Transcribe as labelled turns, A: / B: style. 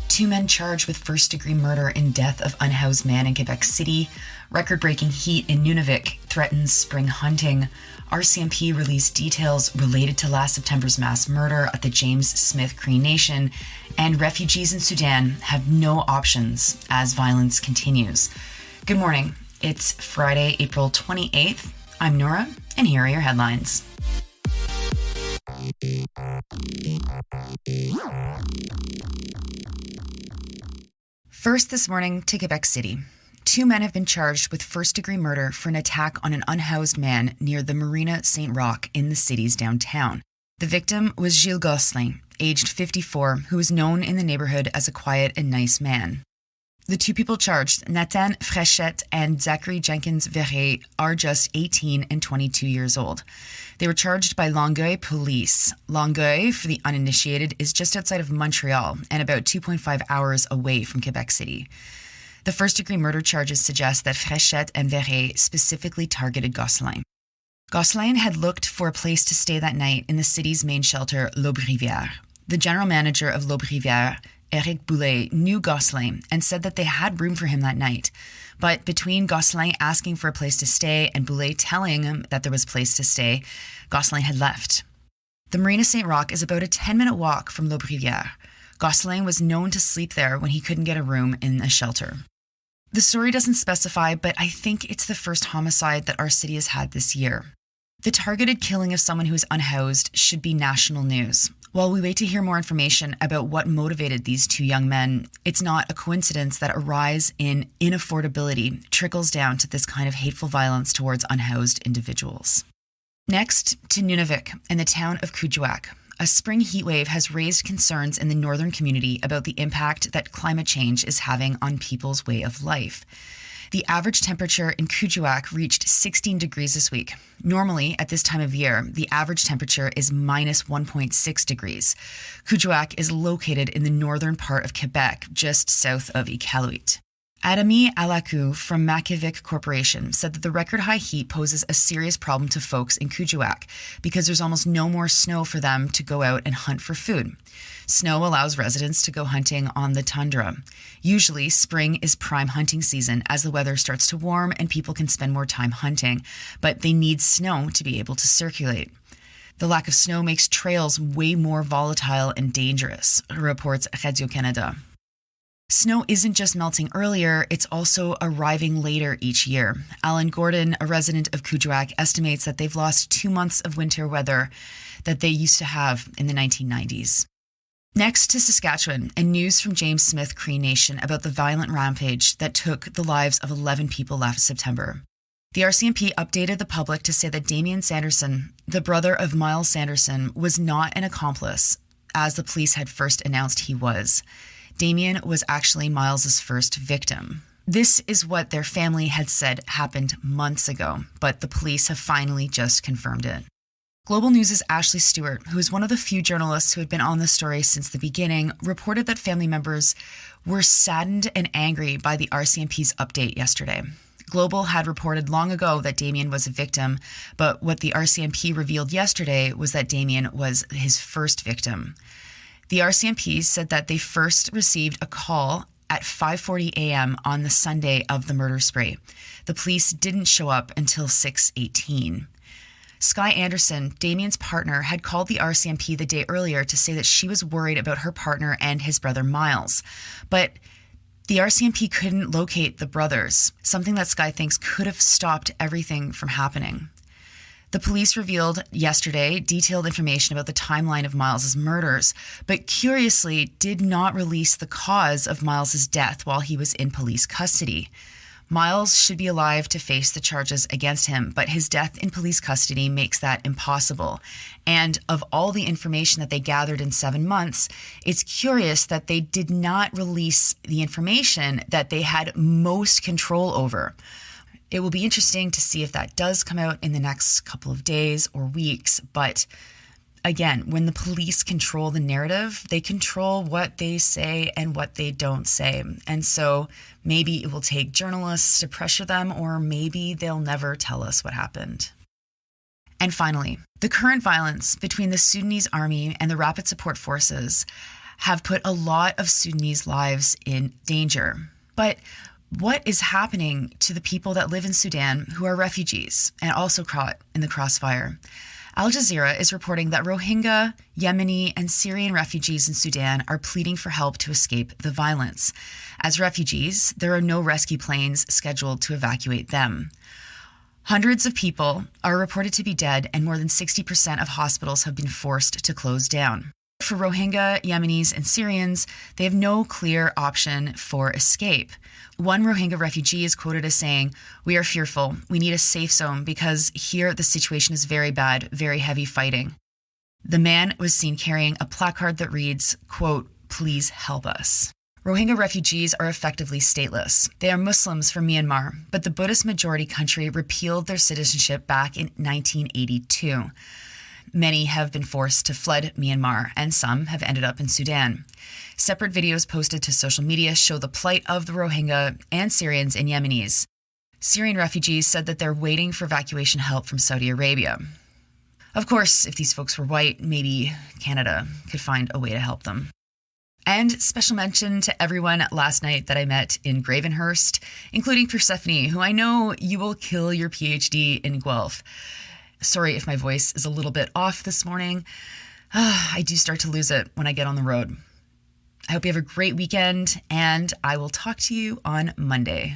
A: Two men charged with first-degree murder in death of unhoused man in Quebec City. Record-breaking heat in Nunavik threatens spring hunting. RCMP released details related to last September's mass murder at the James Smith Cree Nation. And refugees in Sudan have no options as violence continues. Good morning. It's Friday, April 28th. I'm Nora, and here are your headlines. First this morning to Quebec City. Two men have been charged with first-degree murder for an attack on an unhoused man near the Marina St. Roch in the city's downtown. The victim was Gilles Gosselin, aged 54, who was known in the neighborhood as a quiet and nice man. The two people charged, Nathan Fréchette and Zachary Jenkins-Verret, are just 18 and 22 years old. They were charged by Longueuil Police. Longueuil, for the uninitiated, is just outside of Montreal and about 2.5 hours away from Quebec City. The first-degree murder charges suggest that Fréchette and Verret specifically targeted Gosselin. Gosselin had looked for a place to stay that night in the city's main shelter, L'Aube-Rivière. The general manager of L'Aube-Rivière, Eric Boulet, knew Gosselin and said that they had room for him that night. But between Gosselin asking for a place to stay and Boulet telling him that there was a place to stay, Gosselin had left. The Marina St. Roch is about a 10-minute walk from L'Aube-Rivière. Gosselin was known to sleep there when he couldn't get a room in a shelter. The story doesn't specify, but I think it's the first homicide that our city has had this year. The targeted killing of someone who is unhoused should be national news. While we wait to hear more information about what motivated these two young men, it's not a coincidence that a rise in inaffordability trickles down to this kind of hateful violence towards unhoused individuals. Next, to Nunavik and the town of Kuujjuaq. A spring heatwave has raised concerns in the northern community about the impact that climate change is having on people's way of life. The average temperature in Kuujjuaq reached 16 degrees this week. Normally, at this time of year, the average temperature is minus 1.6 degrees. Kuujjuaq is located in the northern part of Quebec, just south of Iqaluit. Adami Alakou from Makivik Corporation said that the record-high heat poses a serious problem to folks in Kuujjuaq because there's almost no more snow for them to go out and hunt for food. Snow allows residents to go hunting on the tundra. Usually, spring is prime hunting season as the weather starts to warm and people can spend more time hunting, but they need snow to be able to circulate. The lack of snow makes trails way more volatile and dangerous, reports Radio-Canada. Snow isn't just melting earlier, it's also arriving later each year. Alan Gordon, a resident of Kuujjuaq, estimates that they've lost 2 months of winter weather that they used to have in the 1990s. Next to Saskatchewan, and news from James Smith Cree Nation about the violent rampage that took the lives of 11 people last September. The RCMP updated the public to say that Damien Sanderson, the brother of Miles Sanderson, was not an accomplice, as the police had first announced he was. Damien was actually Miles's first victim. This is what their family had said happened months ago, but the police have finally just confirmed it. Global News' Ashley Stewart, who is one of the few journalists who had been on the story since the beginning, reported that family members were saddened and angry by the RCMP's update yesterday. Global had reported long ago that Damien was a victim, but what the RCMP revealed yesterday was that Damien was his first victim. The RCMP said that they first received a call at 5:40 a.m. on the Sunday of the murder spree. The police didn't show up until 6:18. Sky Anderson, Damien's partner, had called the RCMP the day earlier to say that she was worried about her partner and his brother Miles. But the RCMP couldn't locate the brothers, something that Sky thinks could have stopped everything from happening. The police revealed yesterday detailed information about the timeline of Miles's murders, but curiously did not release the cause of Miles's death while he was in police custody. Miles should be alive to face the charges against him, but his death in police custody makes that impossible. And of all the information that they gathered in 7 months, it's curious that they did not release the information that they had most control over. It will be interesting to see if that does come out in the next couple of days or weeks, but Again, when the police control the narrative, they control what they say and what they don't say. And so maybe it will take journalists to pressure them, or maybe they'll never tell us what happened. And finally, the current violence between the Sudanese army and the Rapid Support Forces have put a lot of Sudanese lives in danger. But what is happening to the people that live in Sudan who are refugees and also caught in the crossfire? Al Jazeera is reporting that Rohingya, Yemeni, and Syrian refugees in Sudan are pleading for help to escape the violence. As refugees, there are no rescue planes scheduled to evacuate them. Hundreds of people are reported to be dead, and more than 60% of hospitals have been forced to close down. For Rohingya, Yemenis, and Syrians, they have no clear option for escape. One Rohingya refugee is quoted as saying, "We are fearful. We need a safe zone because here the situation is very bad, very heavy fighting." The man was seen carrying a placard that reads, quote, "Please help us." Rohingya refugees are effectively stateless. They are Muslims from Myanmar, but the Buddhist majority country repealed their citizenship back in 1982. Many have been forced to flood Myanmar, and some have ended up in Sudan. Separate videos posted to social media show the plight of the Rohingya and Syrians and Yemenis. Syrian refugees said that they're waiting for evacuation help from Saudi Arabia. Of course, if these folks were white, maybe Canada could find a way to help them. And special mention to everyone last night that I met in Gravenhurst, including Persephone, who I know you will kill your PhD in Guelph. Sorry if my voice is a little bit off this morning. I do start to lose it when I get on the road. I hope you have a great weekend, and I will talk to you on Monday.